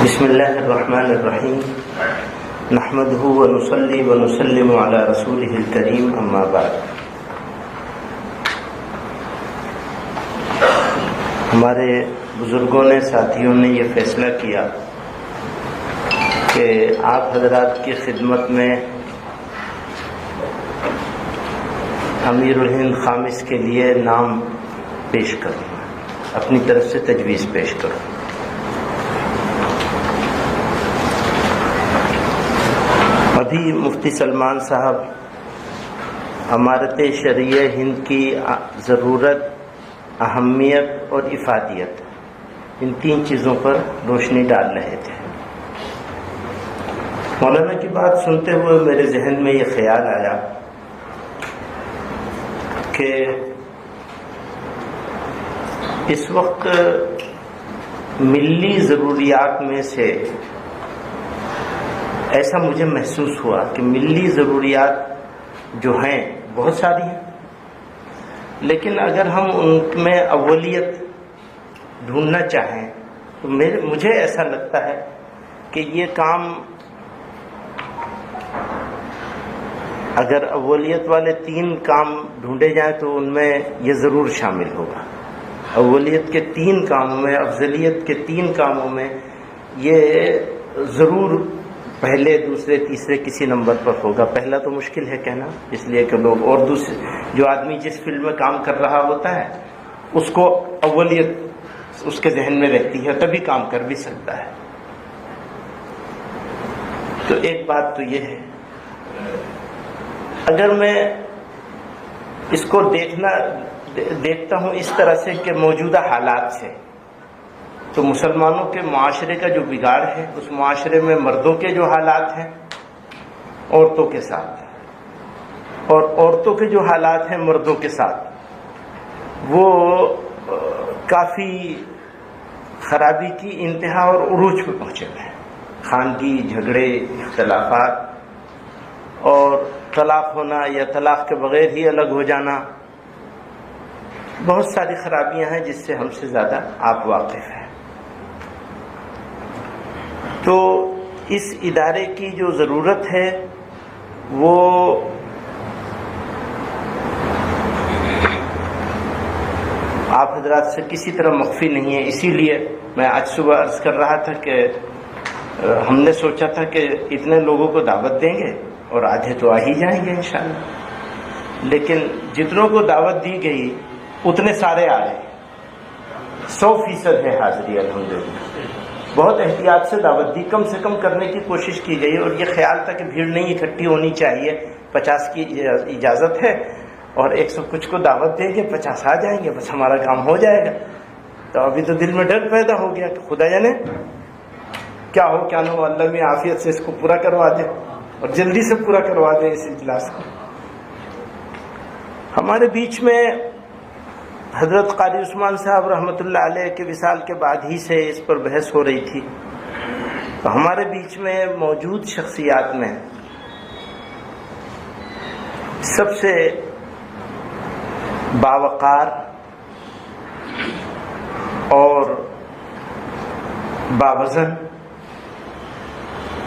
بسم اللہ الرحمن الرحیم نحمدہ ونصلی ونسلم علی رسولہ الکریم اما بعد۔ ہمارے بزرگوں نے، ساتھیوں نے یہ فیصلہ کیا کہ آپ حضرات کی خدمت میں امیر الہند خامس کے لیے نام پیش کروں، اپنی طرف سے تجویز پیش کروں۔ ابھی مفتی سلمان صاحب امارت شرعیہ ہند کی ضرورت، اہمیت اور افادیت، ان تین چیزوں پر روشنی ڈال رہے تھے۔ مولانا کی بات سنتے ہوئے میرے ذہن میں یہ خیال آیا کہ اس وقت ملی ضروریات میں سے ایسا مجھے محسوس ہوا کہ ملی ضروریات جو ہیں بہت ساری ہیں، لیکن اگر ہم ان میں اولیت ڈھونڈنا چاہیں تو مجھے ایسا لگتا ہے کہ یہ کام اگر اولیت والے تین کام ڈھونڈے جائیں تو ان میں یہ ضرور شامل ہوگا۔ اولیت کے تین کاموں میں، افضلیت کے تین کاموں میں یہ ضرور پہلے، دوسرے، تیسرے کسی نمبر پر ہوگا۔ پہلا تو مشکل ہے کہنا، اس لیے کہ لوگ اور دوسرے، جو آدمی جس فیلڈ میں کام کر رہا ہوتا ہے اس کو اولیت اس کے ذہن میں رہتی ہے، تبھی کام کر بھی سکتا ہے۔ تو ایک بات تو یہ ہے، اگر میں اس کو دیکھتا ہوں اس طرح سے کہ موجودہ حالات سے، تو مسلمانوں کے معاشرے کا جو بگاڑ ہے، اس معاشرے میں مردوں کے جو حالات ہیں عورتوں کے ساتھ، اور عورتوں کے جو حالات ہیں مردوں کے ساتھ، وہ کافی خرابی کی انتہا اور عروج پہ پہنچے ہوئے ہیں۔ خاندگی جھگڑے، اختلافات اور طلاق ہونا یا طلاق کے بغیر ہی الگ ہو جانا، بہت ساری خرابیاں ہیں جس سے ہم سے زیادہ آپ واقف ہیں۔ تو اس ادارے کی جو ضرورت ہے وہ آپ حضرات سے کسی طرح مخفی نہیں ہے۔ اسی لیے میں آج صبح عرض کر رہا تھا کہ ہم نے سوچا تھا کہ اتنے لوگوں کو دعوت دیں گے اور آدھے تو آ ہی جائیں گے انشاءاللہ، لیکن جتنوں کو دعوت دی گئی اتنے سارے آ گئے، 100% ہے حاضری الحمدللہ۔ بہت احتیاط سے دعوت دی، کم سے کم کرنے کی کوشش کی گئی، اور یہ خیال تھا کہ بھیڑ نہیں اکٹھی ہونی چاہیے، 50 کی اجازت ہے اور 100 کچھ کو دعوت دیں گے، 50 آ جائیں گے، بس ہمارا کام ہو جائے گا۔ تو ابھی تو دل میں ڈر پیدا ہو گیا کہ خدا جانے کیا ہو کیا نہ ہو، اللہ میں عافیت سے اس کو پورا کروا دے اور جلدی سے پورا کروا دے اس اجلاس کو۔ ہمارے بیچ میں حضرت قاری عثمان صاحب رحمۃ اللہ علیہ کے وصال کے بعد ہی سے اس پر بحث ہو رہی تھی، تو ہمارے بیچ میں موجود شخصیات میں سب سے باوقار اور باوزن،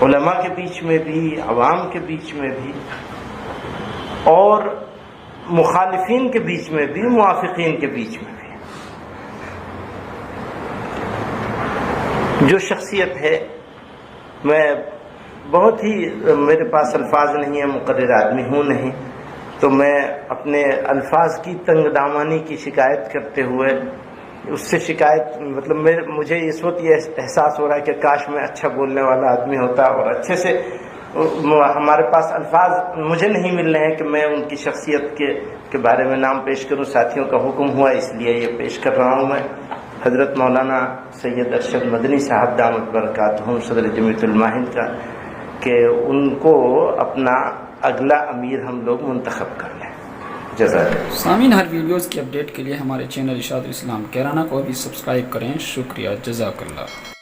علماء کے بیچ میں بھی، عوام کے بیچ میں بھی، اور مخالفین کے بیچ میں بھی، موافقین کے بیچ میں بھی جو شخصیت ہے، میں بہت ہی، میرے پاس الفاظ نہیں ہیں، مقرر آدمی ہوں نہیں، تو میں اپنے الفاظ کی تنگ دامانی کی شکایت کرتے ہوئے، اس سے شکایت مطلب مجھے اس وقت یہ احساس ہو رہا ہے کہ کاش میں اچھا بولنے والا آدمی ہوتا اور اچھے سے، ہمارے پاس الفاظ مجھے نہیں مل رہے ہیں کہ میں ان کی شخصیت کے بارے میں نام پیش کروں۔ ساتھیوں کا حکم ہوا اس لیے یہ پیش کر رہا ہوں میں۔ حضرت مولانا سید ارشد مدنی صاحب دامت برکاتہم صدر جمعیت علماء ہند کا، کہ ان کو اپنا اگلا امیر ہم لوگ منتخب کر لیں۔ جزاک اللہ۔ سامعین، ہر ویڈیوز کی اپڈیٹ کے لیے ہمارے چینل ارشاد الاسلام کیرانہ کو بھی سبسکرائب کریں۔ شکریہ، جزاک اللہ۔